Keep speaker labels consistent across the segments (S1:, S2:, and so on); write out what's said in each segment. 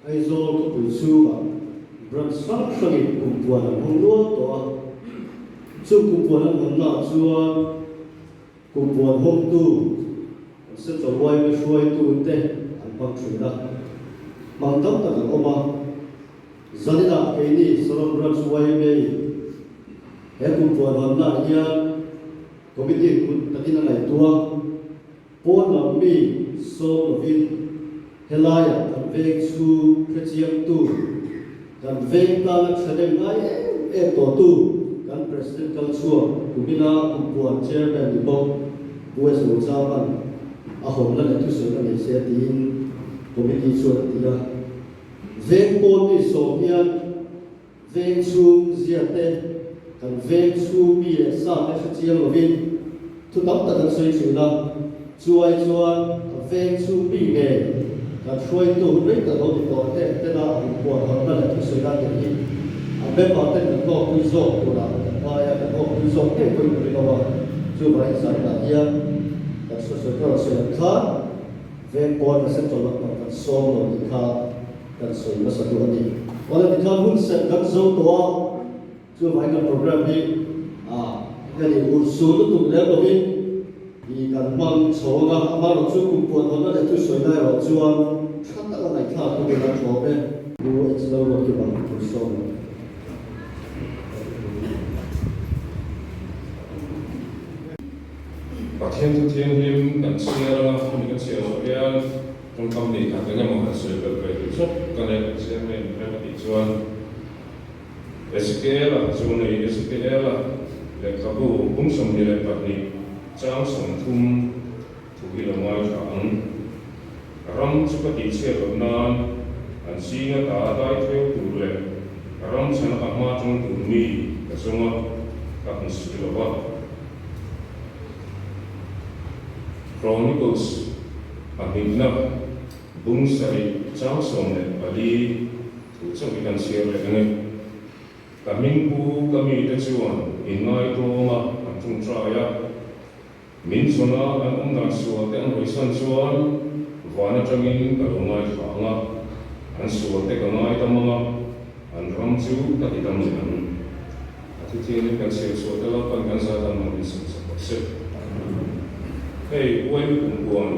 S1: ai zo ko pu chu ba bran sang sang kum puan hong lo to chu kum puan hong na chuan kum puan hong tu se to wai me shuai tu te an pak thina mang tam ta ka oma zanina ke ni sorom bran shuai me he kum puan hong na ya committee kun takin ngai tua pon lam mi so lovin helaya kan vek chu khchiam tu kan vek ta la thadem ngai e to tu kan president kal chuo kumina kumpuan chairman ni bok bues lo chapan a hom la tu so na se tin committee chu tia vek pon ni so hian vek chu ziate kan vek chu mi e sa na khchiam lovin thu tam ta kan soi chu na chuai chuan vek chu mi nge kan shuai tu rei ta lo ti to te na kumpuan hon na tu so na ti a be pa te ko ku zo tu la pa ya ko ku zo te ko ni lo ba chu bai sa na ya ta so so ko so kha ven pon na se to lo kan so lo ni kha kan so na sa tu ni wala ni kha hun se kan zo to chu bai ka program ni cái này một số lúc tụi lẽ của mình thì cần mong số nga mà nó chưa cùng buồn nó để tôi sửa lại rồi chưa chắc là này khác của mình là số bên mua ít lâu rồi thì bằng một số
S2: và thiên hiếm cần xe là không cần xe rồi kia trong tâm lý các cái nhà một sự về tiếp xúc cái này sẽ mình phải bị chuan SQL là chuan này SQL là để các bộ cũng sống như là bậc này trang sống thum thủ kỳ là ngoài trắng ram chút cái tỷ xe rồi nan anh xin cái ta đại theo thủ lệ ram sẽ là mà trong thủ mi cái số mà các anh sự là what Chronicles anh na bung sari trang sống này và đi thủ trong cái căn xe rồi cái này kami pu kami te chuan inai roma an chung traya min sona an na suwa te an hoisan chuan vana tangin ka longai thanga an suwa te ka ngai tamanga an ram chu ta ti tam jan ati ti ni kan se so te la pan kan sa tan mo sin sa se hey wen kum kuan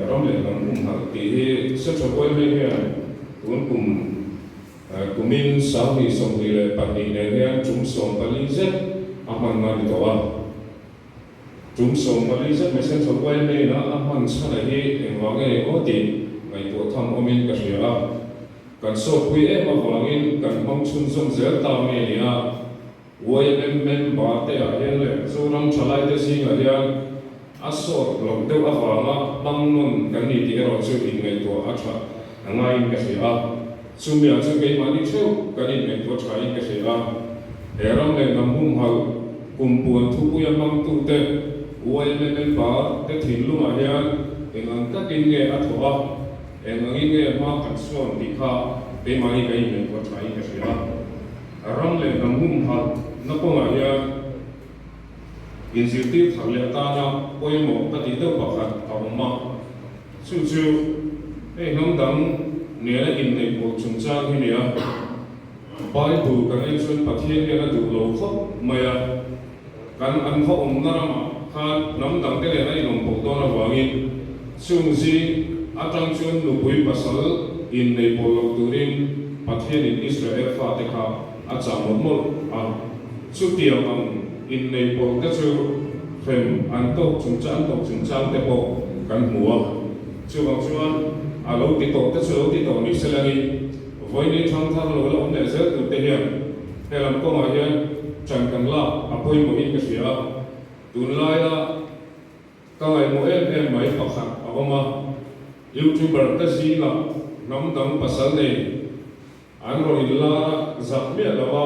S2: ram le kan ha ti he se cho wen le he tuan kum kumin sawi song ile pati nenya chung song pali zet aman na dito chung song pali zet mesen so kwai me na aman sa na hi engwange oti ngai to tham omin ka ria kan so pui e ma wangin kan mong chun song zel ta me nia woi men ba te a hen le so ram chalai te si nga dia aso lom te a wanga bang nun kan ni ti ro chu in ngai to a tha ngai ka ria sumia chu ke mani cheu kanin me to chai ke se a eram le nam hum hal kumpuan thu pu yamang tu te uai le ba te thin lu ma hian engang ka kin nge a thoa engang nge ma kan suan di kha pe mai kai me to chai ke se a aram le nam hum hal na ko ma hian initiative thang le ta na poi mo ka ti do ba khat ta ma chu chu e ngam dang nia in nei po chung chang hi nia Bible kan ai chun pathian ke na du lo khop maya kan an kho na ma kha nam dang te le ai long po to na wangin chung ji atang chun nu pui pasal in nei po lo turin pathian in Israel fa te kha a chang mo a chu tiam ang in nei po te chu khem an to chung chang te po kan muwa chu bang chuan alo ti to te chu ti to ni selani voi ni thang thang lo lo ne se tu te hian helam ko ma hian chang kan la apoi mo in ka sia tun lai la ka ai mo em mai pa kha awama youtuber ta si la nam dang pasal nei an ro in la zap me la wa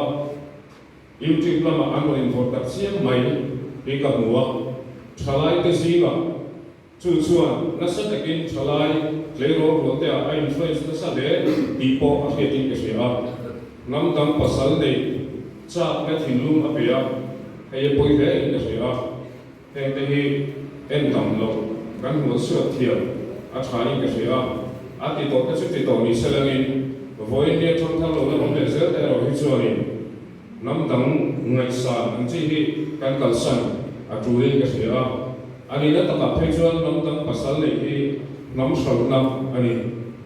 S2: YouTube la ma an ro in for ta siam mai pe ka muwa thalai te si la chu chuan na sa takin thalai lero ro te a influence na sa de people a heting ke sia nam dang pasal nei cha ka thinlum a pia ai poi ve in ke sia heng te hi en dam lo kan mo su thiam a thai ke sia ti to ka chu ti to ni selangin voi ne thong thang lo na le zel te ro hi chuani nam dang ngai sa ang chi hi kan kal san a turin ka sia ani na ta ka phei chuan nam dang pasal le hi nam sal na ani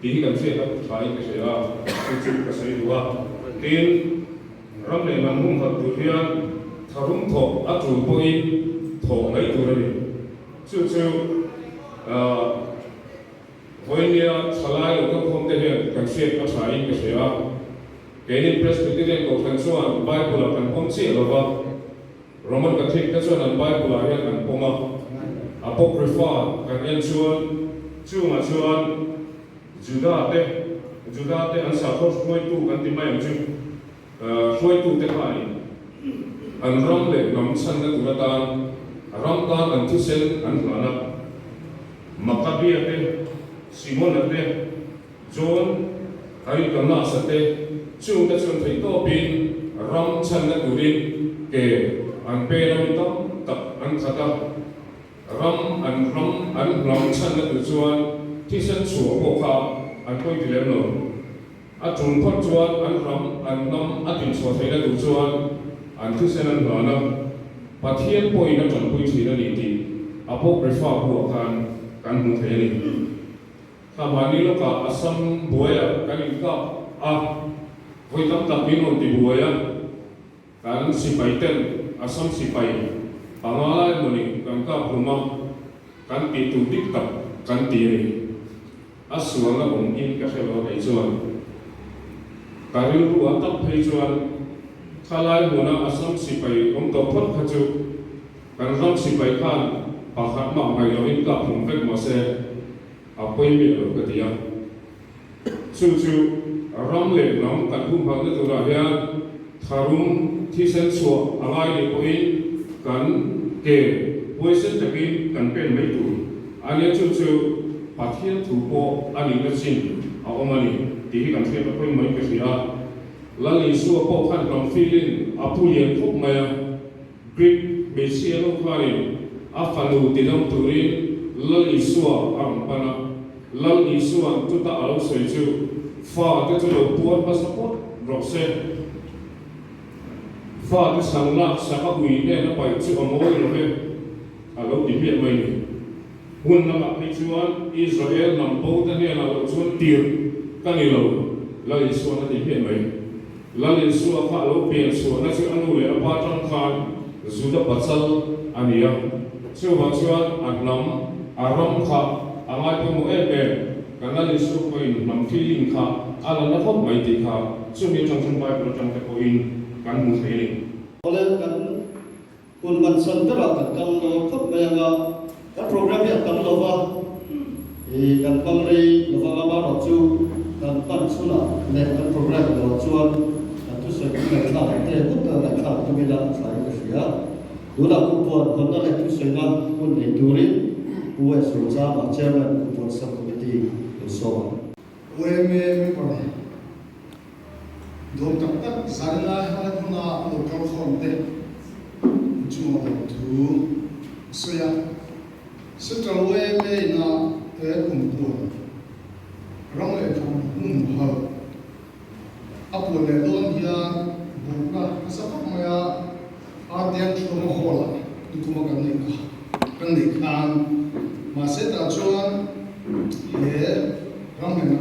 S2: ti kan se ka thai ka sia chu ka sei duwa tin ram le nam hum ha tu hian tharum tho a tu poi tho ngai tu ri chu voinia salai lo ka khom te hian kan se ka thai ka sia kenin presbyterian ko kan chuan bible kan pom chi lo ba roman catholic ka chuan an bible a hian an poma apocrypha kan en chuan chunga chuan juda te an sa khos khoi tu kan ti mai chu khoi tu te khai an ram le nam chan na tu tan ram ta an thu sel an lana makabi ate simon ate john ai kan na sa te chung ta chung thei to pin ram chan na tu rin ke an pe ram to tak an khata ram chan na tu chuan thi san chuo ko kha an koi ti le no a chung phot chuan an nam a tin chuo thei na tu chuan an thu sen an lana pathian poi na chan poi thi na ni ti apocrypha hu kan mu thei ni kha mani lo ka asam boya kan ka a voi tam tam min on ti boya kan si pai ten asam si pai pangala mo ni kan ka puma kan ti tu dik tak kan ti ni aswa la om in ka khelo dai chuan karil ru atak phei chuan khalai mona asam si pai om to phot khachu kan ram si pai khan pakhat ma mai lo in ka phum vek ma se apoi mi lo ka dia chu ram le nam kan hum phang na tu ra hian tharum thi sen chuo angai le poi kan ke poison takin kan pen mai tu ania chu pathian thu po ani na chin a omani ti kan se pa poi mai ka sia lali su po khan kam feeling apu yen khop maya grip be sia lo khari a falu tinam turin lali su am pana lali su an tu ta alo soi chu fa te chu lo puan pa support ro se fa te sang la sa ka hui ne na pai chu amoi lo he alo di mi mai ni hun na ma ni chuan Israel nam po ta ne la lo chuan tir ka ni lo lali su na di mi mai lali su ka lo pe su na chu anu le apa tang khan zuda pachal ania chu wa chuan anam aram kha angai ko mo e kana li su ko in nam feeling kha ala na khop mai ti kha chu mi chang chang bai pro chang te ko in kan mu thei ni
S1: ole kan kun man san ta ra kan lo khop me nga ka program ya kan lo wa e kan pang ri lo wa ba ro chu kan pan chu na le kan program lo chuan kan tu se kan la te ku ta la kha tu me la sai ka sia du la ku po kon na le tu se na kun le tu ri pu e so cha ma chairman ku po sub committee so
S3: we me pare dom tak tak zarla ha na local fonte chumo tu soya central we me na e kumpu rong le thum ha apu le don ya buka sa pa ma ya adian chumo hola tu kuma kan ni kan ma se ta chuan ye ramena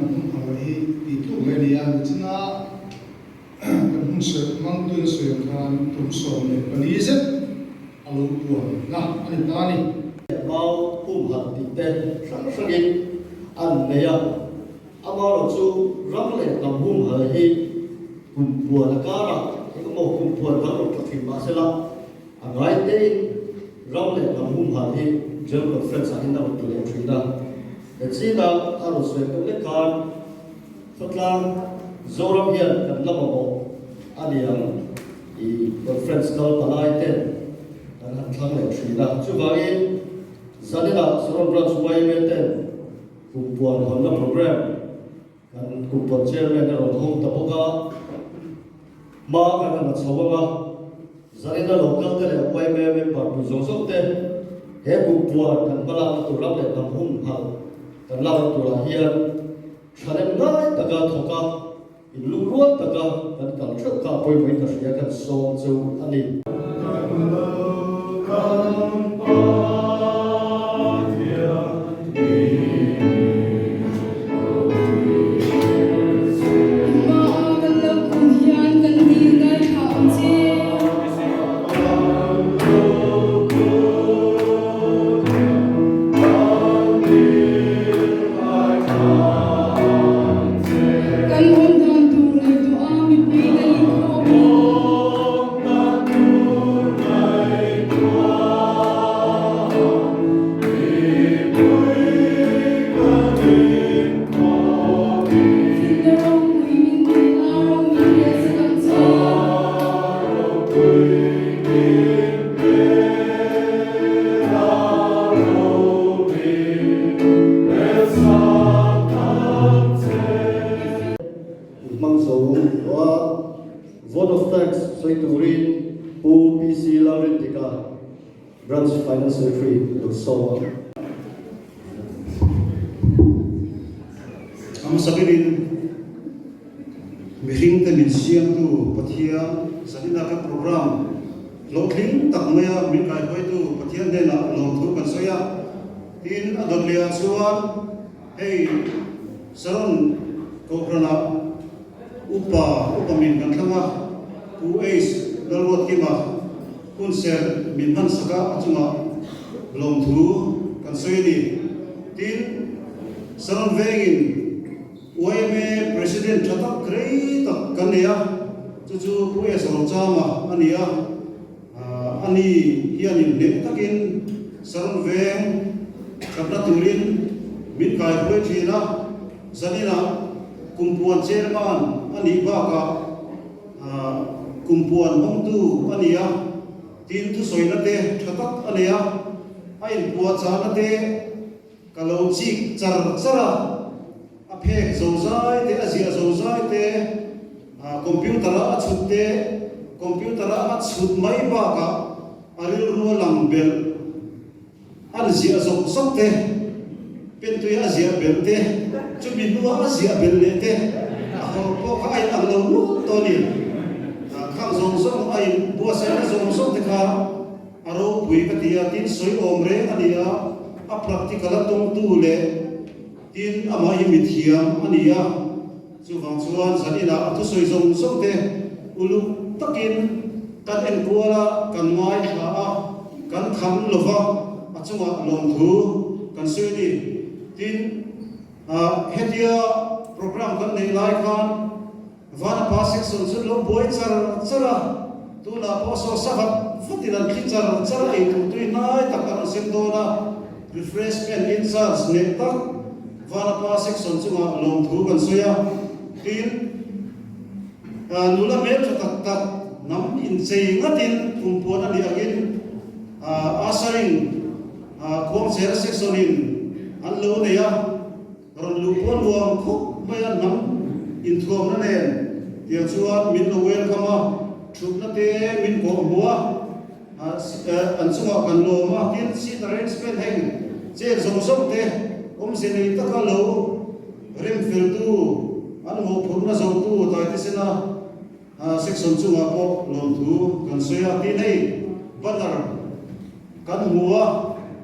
S3: hoi itu media china kan se mang tu se kan tum so ne palize alu tu na ani tani
S1: mau hum hat ti te sang sangin an ne ya amao lo chu ram le kam hum ha hi kum bua la ka ra ko mo kum bua ka ro ka thi ma se la angai te ram le kam hum ha hi jel conference a hinda tu le thina China aro swe ko le kan fatlang zoram hian kan lamamo aliang I conference kal palai ten kan han thlang le thina chuwangin zanina soron branch wai me ten kupuan honna program kan kupuan chairman ro hom ta boka ma kan na chawanga zanina local te le wai me par tu zong sok te he kupuan kan bala tu ram le kam hum hal kan la tu la hian Chanem ngai taka thoka in lungruat taka kan kal thut ka poi mai ka ria kan so chu ani vote of thanks soi turin OPC Lauren Tika branch finance secretary do so
S4: am sabirin mihing te min siam tu pathia sanina ka program lokling takmaya min kai hoi tu pathia de na lo thu kan soya tin adablia suan hey saron kokrana upamin kan thanga u ace dalwat kima kun ser min han saka achunga lom thu kan soyni tin saron vegin OMA president chatak krei tak kania chu u ace ro chama ania ani hianin ne takin saron veng kapna turin min kai hoi thina zanina kumpuan chairman ani baka kumpuan hongtu ania tin tu soinate thatak ania ain puwa chanate kalau chik char chara aphe zozai te azia zozai te computer a chutte computer a chut mai baka aril ru lambel an zia zok sakte pentu ya zia belte chumi nuwa zia bellete ko ka ai ang lo toni khang zong song ai bua sa zong song te kha aro bui ka tia tin soi omre ania a practical tong tu le tin ama hi mithiam ania chu wang chuan sanina atu soi zong song te ulu takin kan en kuala kan mai ha a kan kham lova achunga lom thu kan soi ni tin hetia program kan nei lai khan van pa section sun lo boy char chara tu na po so sahat futilan khichar chara ei tu tu nai takar sem do na refreshment in charge ne tak van pa section chunga lom thu kan soya tin nula me tak tak nam in sei ngatin kumpuan ani agin asaring khom ser section in an lo ne ya ron lupon luang khop maya nam in thom na ne tiang chuan min lo welcome thuk na te min ko bua an chunga kan lo ma tin si arrangement heng che zong zong te se nei taka lo rem fel tu an mo phurna zo tu tai te sena section chunga ko lom thu kan soya ti nei banar kan huwa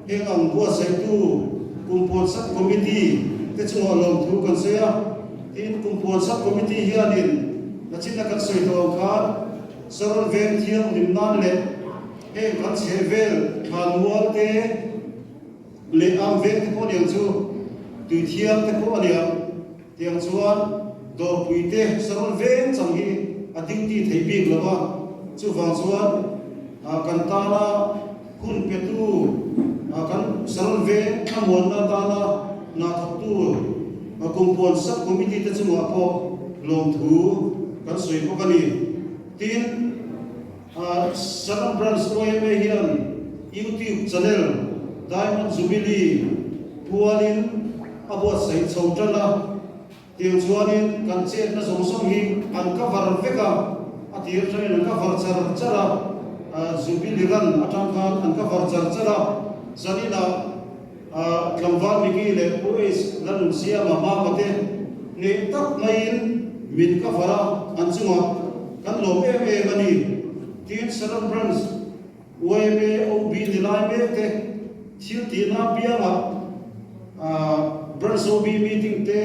S4: heng ang bua sai tu kumpuan sub committee te chunga lom thu kan soya tin kumpuan sub committee hianin na chinna kan soi to khan saron ven thiang limnan le he kan chevel khanwal te le am ven te ko niang chu tu thiam te ko ania tiang chuan do puite saron ven changi ading ti theibi lawa chu wang chuan kan tana kun petu kan saron ven khamon na tana na thatu kumpuan sub committee te chunga ko lom thu kan soi ko kani tin saron branch OMA hian YouTube channel Diamond Jubilee pualin abot sai chawtala tiang chuanin kan chet na zong song hi an cover veka atir train an cover char chara Jubilee ran atang khan an cover char chara zanina lamwal migi le boys lanun sia mama mate ne tak mai min ka fara an chunga kan lom ani tin saram branch OMA OB dilai me te thil ti na pianga branch OB meeting te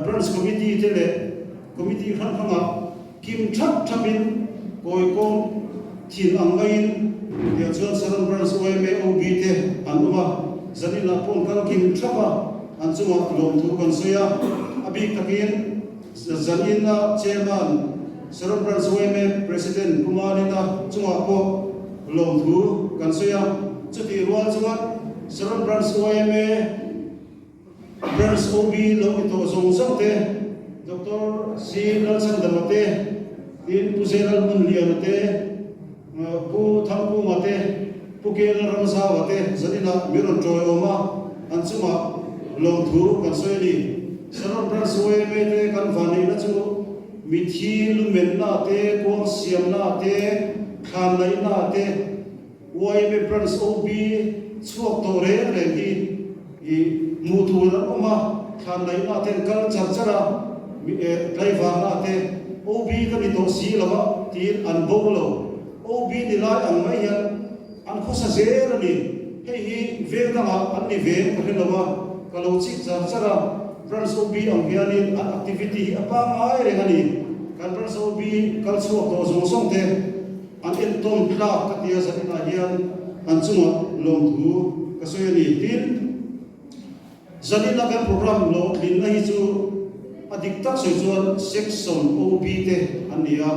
S4: branch committee te le committee khan khanga kim thap thamin koi kon thin angain ya chuan saram branch OMA OB te anuma zanina pon kan kim thapa an chunga lom thu kan soya abi takin zanina chairman saram branch OMA president kumarina chunga ko lom thu kan soya chuti rual chunga saram branch OMA branch OB lo ito zong zong te Dr. C. Nelson Damate tin Puzeral Munlianate pu thangpu mate pukel ramsa wate zanina miron joy oma anchuma lom thu kan soyli saram branch OMA te kan vani na chu mithi lumen na te ko siam na te khan lai na te OMA branch OB chuak to re le gi I mutu na oma khan lai na te kal charchara driver na te OB ka ni to si lawa tin an bolo OB ni lai ang mai yan an khosa zera ni hei hi ve ta ma an ni ve ka he lawa kalau chik charchara branch OB ang hianin an activity apa ngai re ngani kan branch OB kal chuak to zong song te an en ton pla ka tia sa na hian an chunga lom thu ka soyani tin zanina kan program lo lin na hi chu adik tak soi chuan section OB te ania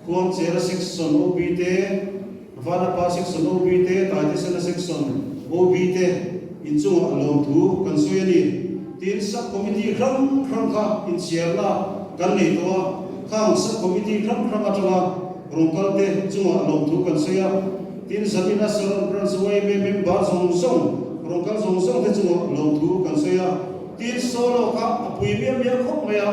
S4: kuang chera section OB te vana pa section OB te taite sana section OB te in chunga lom thu kan soyani tin sub committee ram kha in chairla kan nei to khang sub committee ram atanga rongkal te chunga lom thu kan soya tin zanina saram branch OMA member song rongkal song te chunga lom thu kan soya tin solo ka apui me khop maya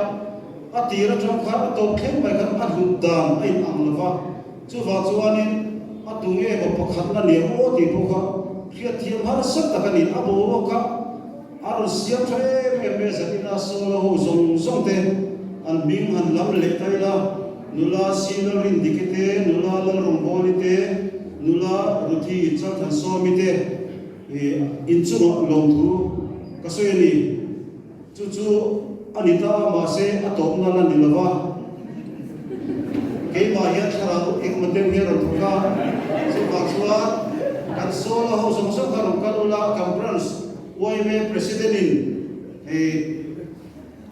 S4: atira trong kha to khem mai kan adu dam ai ang lova chu wa chuanin atunge ko pakhat na ne o ti to kha khia thiam har sak ta kan in abo ka ar siam thre me zanina solo ho song te an bing an lam le taila nula sinarin dikite nula lal rombolite nula ruthi chal than somite in chu lom thu kasoyani chu anita ma se atop na la nilawa ke ma ya thara ek mate me ro thuka so bakwa kan solo ho song ka ro kalula conference OMA president in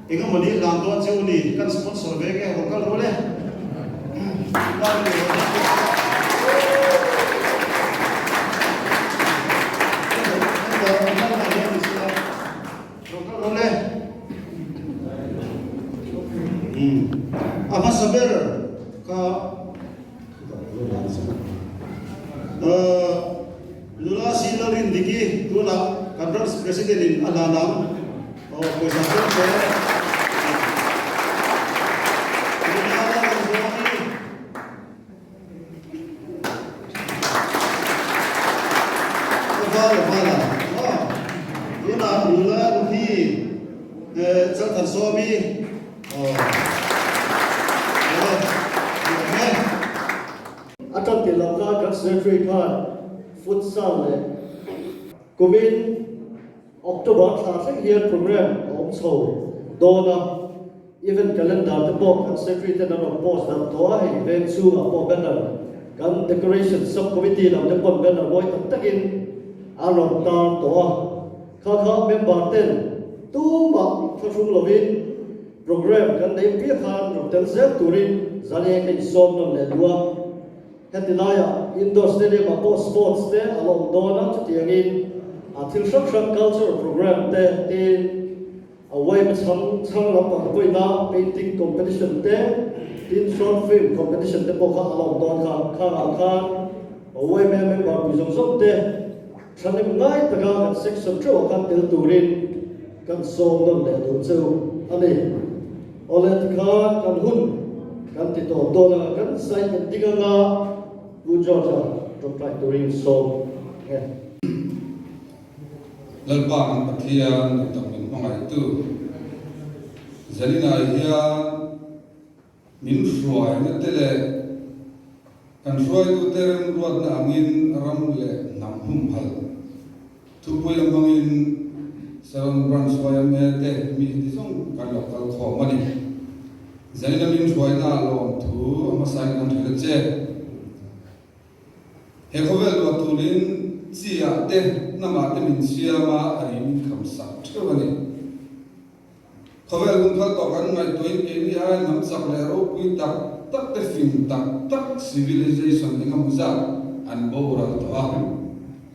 S4: ega mani landon cheuni kan sponsor ve ke ro kal role apa sabar ka lula sinarin diki tula conference president in alanam o president ko lula ruhi jaltan somi
S1: Atam ke lamla kan secretary khan futsal le kumin October thasek hian program om so dona even calendar the book kan secretary te na post na to ai ven chu a po banner kan decoration sub committee na the pon banner boy takin aron ta to kha member ten tu ma thung lovin program kan dei pi khan ro tel zel turin zane kan som no le lua hetilaya indoor stadium apo sports te along dona chutiangin athil shak culture program te away ma chang lam pa poi na painting competition te tin short film competition te pokha along don kha away me member bizong zong te thanim ngai taga section 2 kan tel turin kan som no le du chu ani olet khan kan hun kan ti to dona kan sai kan tinganga Georgia from factoring so
S5: lalpa ang pathian tong min mangai tu zalina hiya min ruai na tele kan ruai tu terem ruat na angin ram le nam hum hal tu pui lamangin saron branch waya me te mi di song kan lokal kho mani zalina min ruai na lom tu amasai kan thile che he khovel wa tulin chia te nama te min chia ma ari min kham sa thawani khovel kun thal to kan ngai toin ke ni a nam sak le ro pui tak tak te fin tak civilization ni ngam za an bo ral to a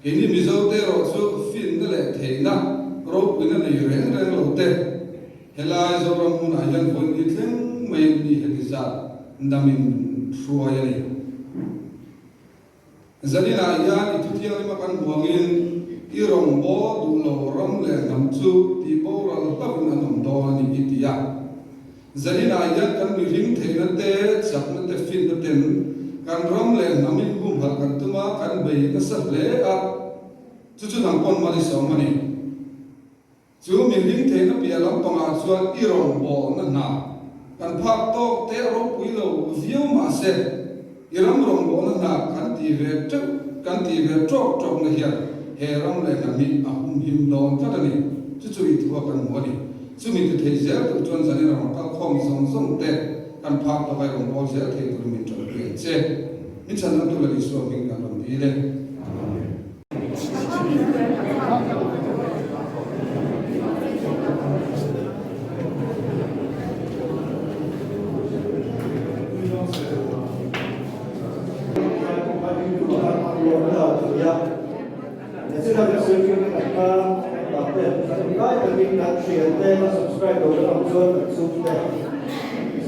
S5: ke ni mi zo te ro so fin na le theina ro pui na nei re re lo te helai zo ram mun a yan pon ni thleng mai ni he ki za ndamin thruaya ni zalina yan itutiang lima kan buangin irong bo du lo ram le nam chu ti bo ral ta kun anom do ni itia zalina yan kan mi ring theina te chak na te fin na ten kan ram le namin hum hal kan tuma kan bei na sa le a chu nang kon ma li so mani chu mi ring theina pia lam panga chuan irong bo na na kan phak to te ro pui lo view ma se iram rong bo na kan ti ve trok na hian he ram le na mi a hum him don ta ni chu i thua kan mo ni chu mi te thei zel tu chon zani ram kal khom song te kan phak to vai rong bo zel thei tu min chon pe che mi chan na tu la ni so min kan rom di le
S1: subscribe to the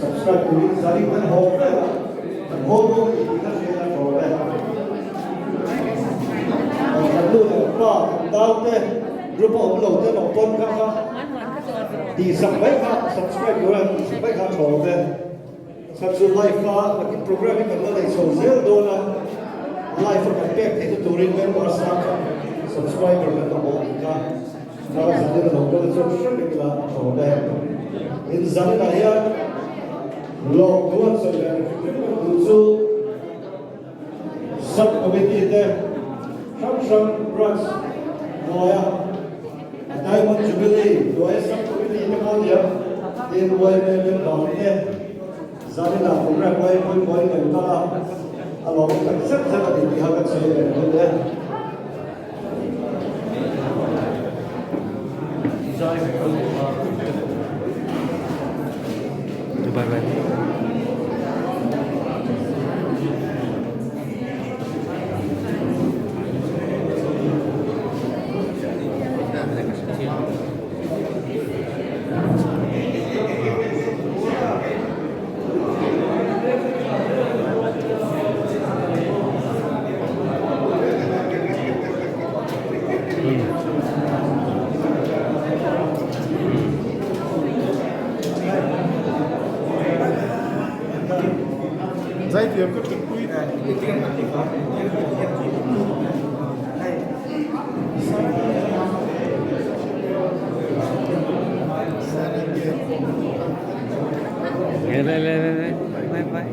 S1: subscribe to the Zali kan ho pe kan ho do ki ka share na ho pe kan lu pa dau te group of lo te no pon ka ka di subscribe to the subscribe ka ho pe subscribe live ka ki programming kan la so zel do na live ka pe te to ring men or subscriber ka ho ka Kalau saya dah lakukan social media, orang in zaman ayat lockdown saja, itu sub komite itu, Samsung Branch, Noya, Diamond Jubilee, Noya sub komite itu pun dia, dia Noya memang daunnya, zaman lah program Noya pun Noya kan kalau kalau kita sekarang di pihak saya itu.
S3: Zai tiệm có chuẩn quy này.
S6: Đây. Bye.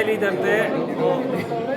S6: Leader te.